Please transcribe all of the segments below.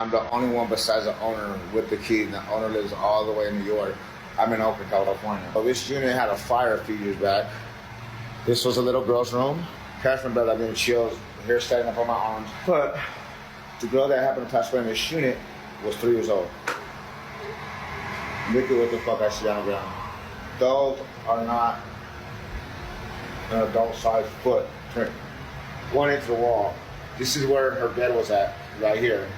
I'm the only one besides the owner with the key, and the owner lives all the way in New York. I'm in Oakland, California. So this unit had a fire a few years back. This was a little girl's room. Catch my brother, I've been chills, hair standing up on my arms. But the girl that happened to pass away in this unit was 3 years old. Look at what the fuck I see on the ground. Those are not an adult-sized footprint. 1 inch of the wall. This is where her bed was at, right here.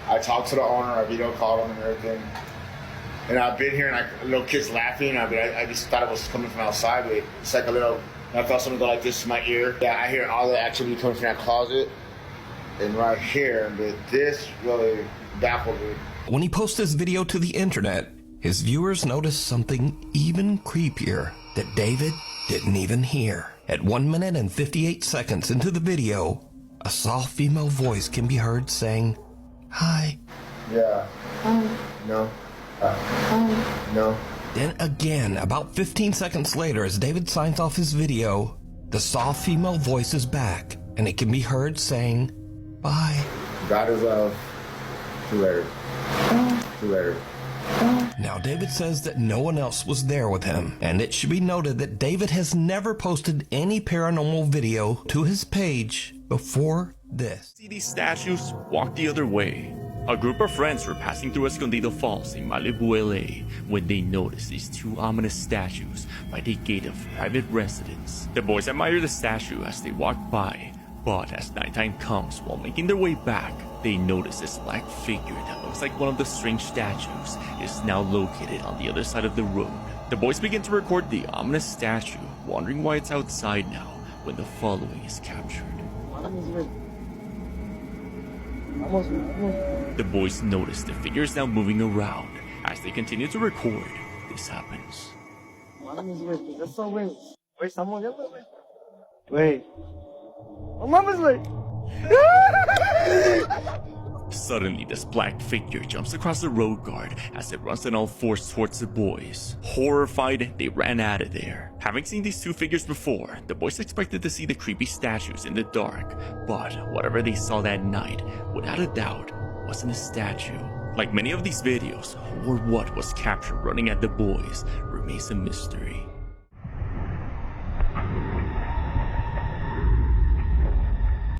I talked to the owner, I video called him and everything. And I've been here and little kids laughing. I just thought it was coming from outside, but it's like a little, I felt something go like this in my ear. Yeah, I hear all the activity coming from that closet and right here, but this really baffled me. When he posts this video to the internet, his viewers notice something even creepier that David didn't even hear. At 1 minute and 58 seconds into the video, a soft female voice can be heard saying, "Hi." Yeah. No. No. Then again, about 15 seconds later, as David signs off his video, the soft female voice is back, and it can be heard saying, "Bye." God is love. See you later. See you later. Now, David says that no one else was there with him, and it should be noted that David has never posted any paranormal video to his page before this. See these statues walk the other way. A group of friends were passing through Escondido Falls in Malibu, LA, when they noticed these 2 ominous statues by the gate of private residence. The boys admire the statue as they walk by, but as nighttime comes, while making their way back, they notice this black figure that looks like one of the strange statues is now located on the other side of the road. The boys begin to record the ominous statue, wondering why it's outside now when the following is captured. The boys notice the figure is now moving around. As they continue to record, this happens. Suddenly, this black figure jumps across the road guard as it runs on all fours towards the boys. Horrified, they ran out of there. Having seen these 2 figures before, the boys expected to see the creepy statues in the dark, but whatever they saw that night, without a doubt, wasn't a statue. Like many of these videos, who or what was captured running at the boys remains a mystery.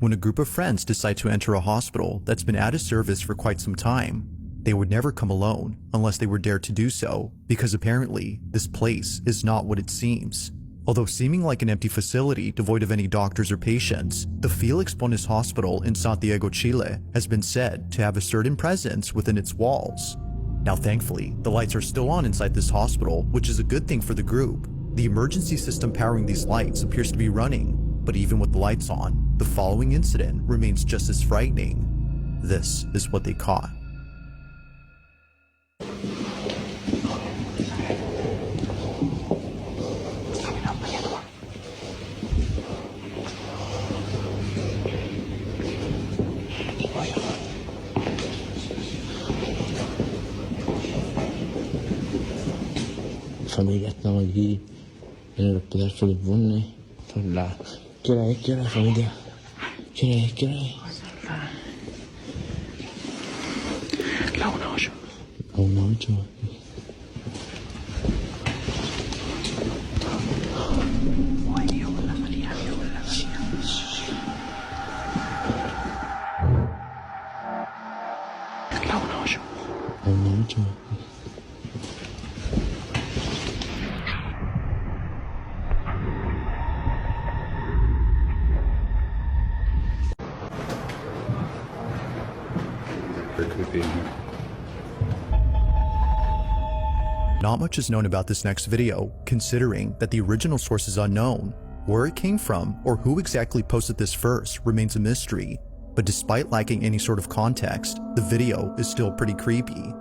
When a group of friends decide to enter a hospital that's been out of service for quite some time, they would never come alone unless they were dared to do so, because apparently this place is not what it seems. Although seeming like an empty facility devoid of any doctors or patients, the Felix Bonis Hospital in Santiago, Chile has been said to have a certain presence within its walls. Now thankfully, the lights are still on inside this hospital, which is a good thing for the group. The emergency system powering these lights appears to be running, but even with the lights on, the following incident remains just as frightening. This is what they caught. Familia, estamos aquí en el hospital Felix Bonis. Son las... ¿Qué hora es? ¿Qué hora es, familia? ¿Qué hora es? ¿Qué hora es? La 1:08. La 1:08. Ay, Dios, la María, Dios, la María. La 1:08. La 1:08. Not much is known about this next video, considering that the original source is unknown. Where it came from, or who exactly posted this first, remains a mystery. But despite lacking any sort of context, the video is still pretty creepy.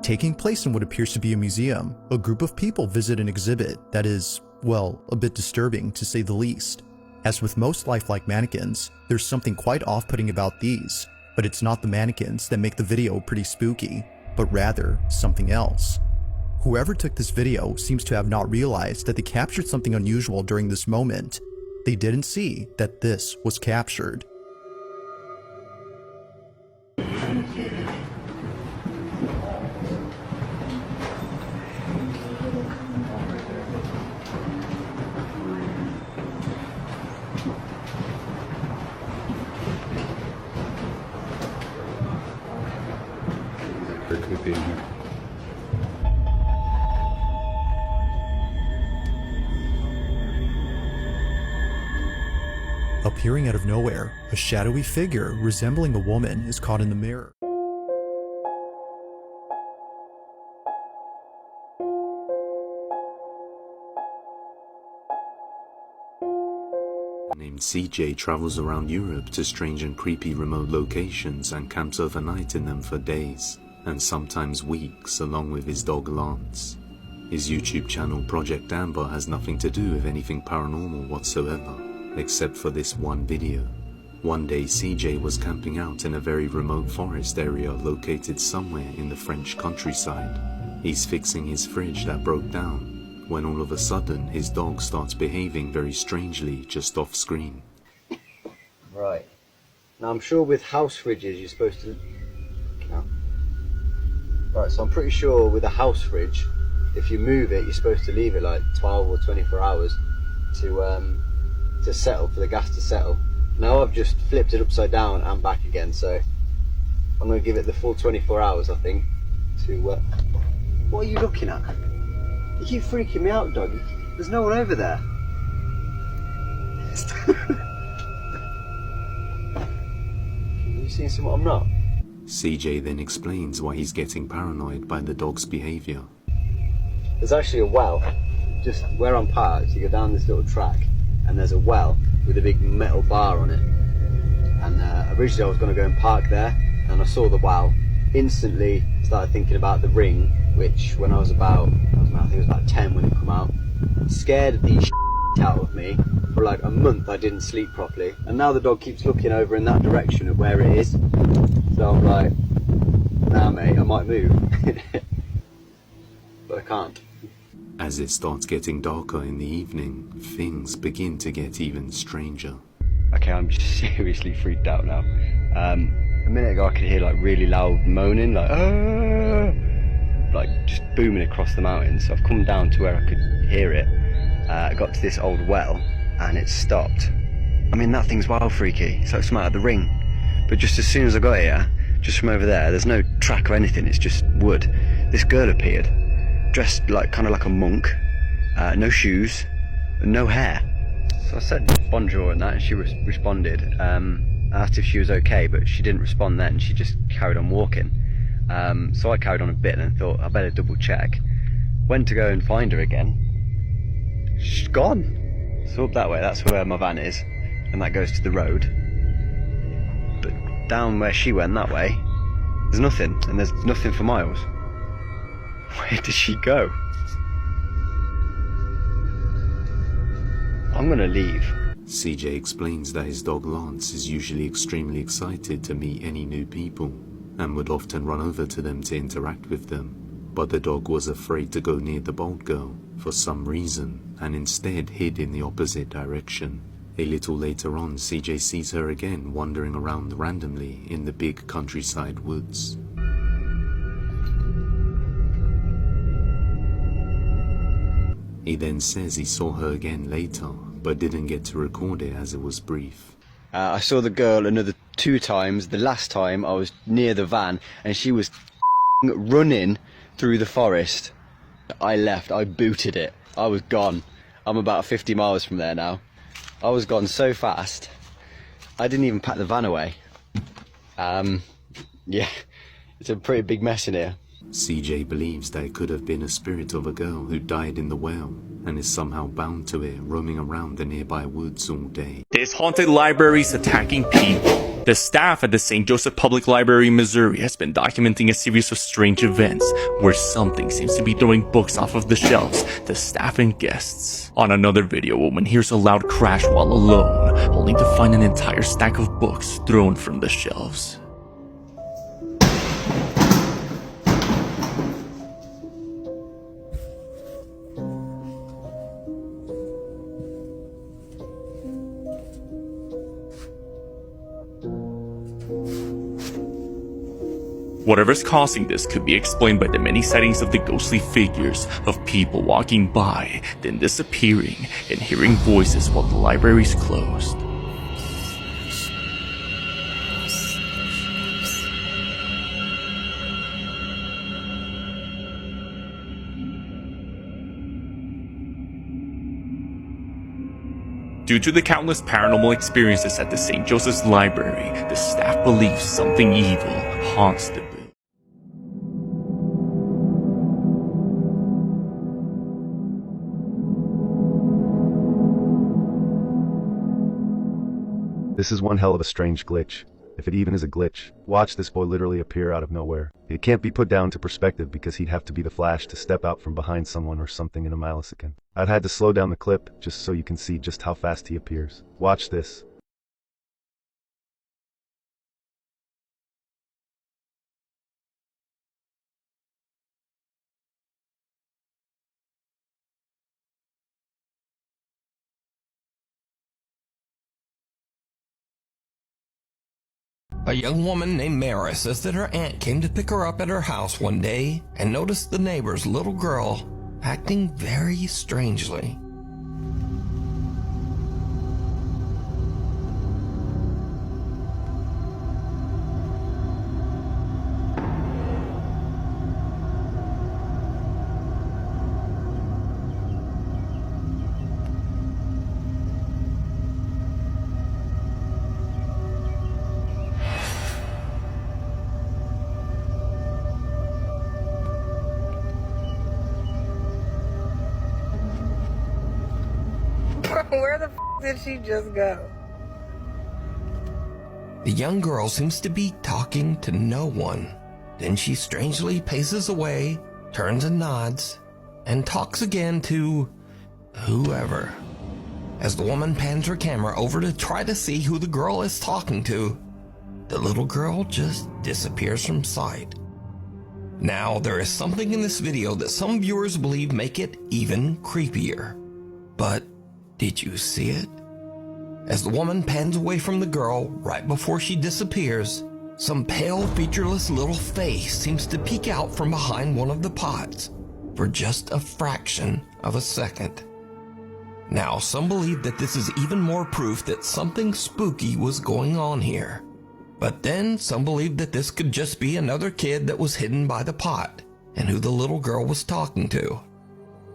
Taking place in what appears to be a museum, a group of people visit an exhibit that is, well, a bit disturbing to say the least. As with most lifelike mannequins, there's something quite off-putting about these, but it's not the mannequins that make the video pretty spooky, but rather something else. Whoever took this video seems to have not realized that they captured something unusual during this moment. They didn't see that this was captured. Very creepy in here. Appearing out of nowhere, a shadowy figure resembling a woman is caught in the mirror. Named CJ travels around Europe to strange and creepy remote locations and camps overnight in them for days, and sometimes weeks, along with his dog Lance. His YouTube channel Project Amber has nothing to do with anything paranormal whatsoever, except for this one video. One day CJ was camping out in a very remote forest area located somewhere in the French countryside. He's fixing his fridge that broke down, when all of a sudden his dog starts behaving very strangely just off screen. Right. Now I'm sure with house fridges you're supposed to... No. Right, so I'm pretty sure with a house fridge, if you move it, you're supposed to leave it like 12 or 24 hours to settle, for the gas to settle. Now I've just flipped it upside down and back again, so I'm going to give it the full 24 hours, I think, to... What are you looking at? You keep freaking me out, dog. There's no one over there. Are you seeing something I'm not? CJ then explains why he's getting paranoid by the dog's behavior. There's actually a well just where I'm parked. You go down this little track and there's a well with a big metal bar on it. And originally I was going to go and park there, and I saw the well. Instantly started thinking about the ring, which when I think it was about 10 when it come out, scared the out of me. For like a month I didn't sleep properly, and now the dog keeps looking over in that direction at where it is. So I'm like, nah mate, I might move. But I can't. As it starts getting darker in the evening, things begin to get even stranger. Okay, I'm seriously freaked out now. A minute ago I could hear like really loud moaning, like just booming across the mountains. So I've come down to where I could hear it. I got to this old well and it stopped. I mean, that thing's wild freaky. It's like something out of the Ring. But just as soon as I got here, just from over there's no track or anything, it's just wood. This girl appeared, dressed like kind of like a monk, no shoes, and no hair. So I said bonjour and that, and she responded. I asked if she was okay, but she didn't respond then. She just carried on walking. So I carried on a bit and thought I better double check. Went to go and find her again. She's gone. So up that way, that's where my van is, and that goes to the road. But down where she went that way, there's nothing, and there's nothing for miles. Where did she go? I'm gonna leave. CJ explains that his dog Lance is usually extremely excited to meet any new people, and would often run over to them to interact with them. But the dog was afraid to go near the bald girl for some reason, and instead hid in the opposite direction. A little later on, CJ sees her again wandering around randomly in the big countryside woods. He then says he saw her again later, but didn't get to record it as it was brief. I saw the girl another 2 times. The last time I was near the van and she was running through the forest. I left, I booted it, I was gone. I'm about 50 miles from there now. I was gone so fast, I didn't even pack the van away. Yeah, it's a pretty big mess in here. CJ believes that it could have been a spirit of a girl who died in the well, and is somehow bound to it, roaming around the nearby woods all day. This haunted library is attacking people. The staff at the St. Joseph Public Library, Missouri has been documenting a series of strange events where something seems to be throwing books off of the shelves to staff and guests. On another video, a woman hears a loud crash while alone, only to find an entire stack of books thrown from the shelves. Whatever's causing this could be explained by the many sightings of the ghostly figures of people walking by, then disappearing, and hearing voices while the library's closed. Due to the countless paranormal experiences at the St. Joseph's Library, the staff believes something evil haunts the building. This is one hell of a strange glitch. If it even is a glitch. Watch this boy literally appear out of nowhere. It can't be put down to perspective because he'd have to be the Flash to step out from behind someone or something in a millisecond. I've had to slow down the clip just so you can see just how fast he appears. Watch this. A young woman named Mara says that her aunt came to pick her up at her house one day and noticed the neighbor's little girl acting very strangely. Where the f did she just go? The young girl seems to be talking to no one. Then she strangely paces away, turns and nods, and talks again to whoever. As the woman pans her camera over to try to see who the girl is talking to, the little girl just disappears from sight. Now, there is something in this video that some viewers believe make it even creepier. But did you see it? As the woman pans away from the girl right before she disappears, some pale, featureless little face seems to peek out from behind one of the pots for just a fraction of a second. Now, some believe that this is even more proof that something spooky was going on here. But then some believe that this could just be another kid that was hidden by the pot and who the little girl was talking to.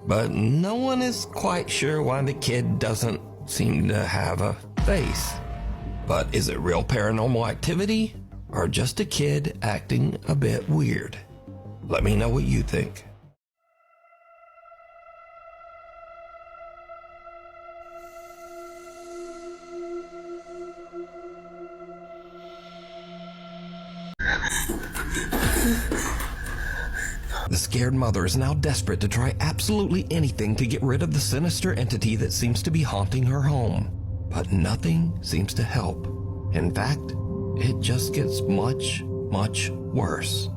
But no one is quite sure why the kid doesn't seem to have a face. But is it real paranormal activity or just a kid acting a bit weird? Let me know what you think. The scared mother is now desperate to try absolutely anything to get rid of the sinister entity that seems to be haunting her home. But nothing seems to help. In fact, it just gets much, much worse.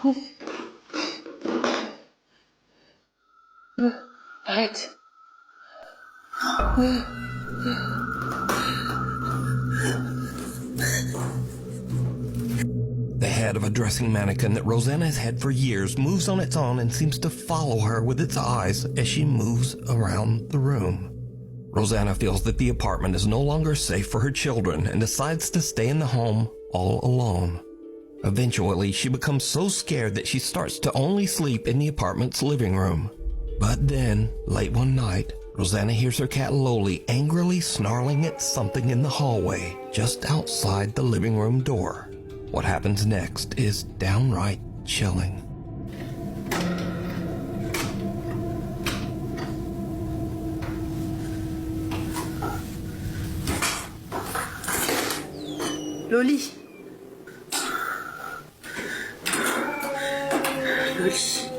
What? The head of a dressing mannequin that Rosanna has had for years moves on its own and seems to follow her with its eyes as she moves around the room. Rosanna feels that the apartment is no longer safe for her children and decides to stay in the home all alone. Eventually, she becomes so scared that she starts to only sleep in the apartment's living room. But then, late one night, Rosanna hears her cat Loli angrily snarling at something in the hallway just outside the living room door. What happens next is downright chilling. Loli. Loli.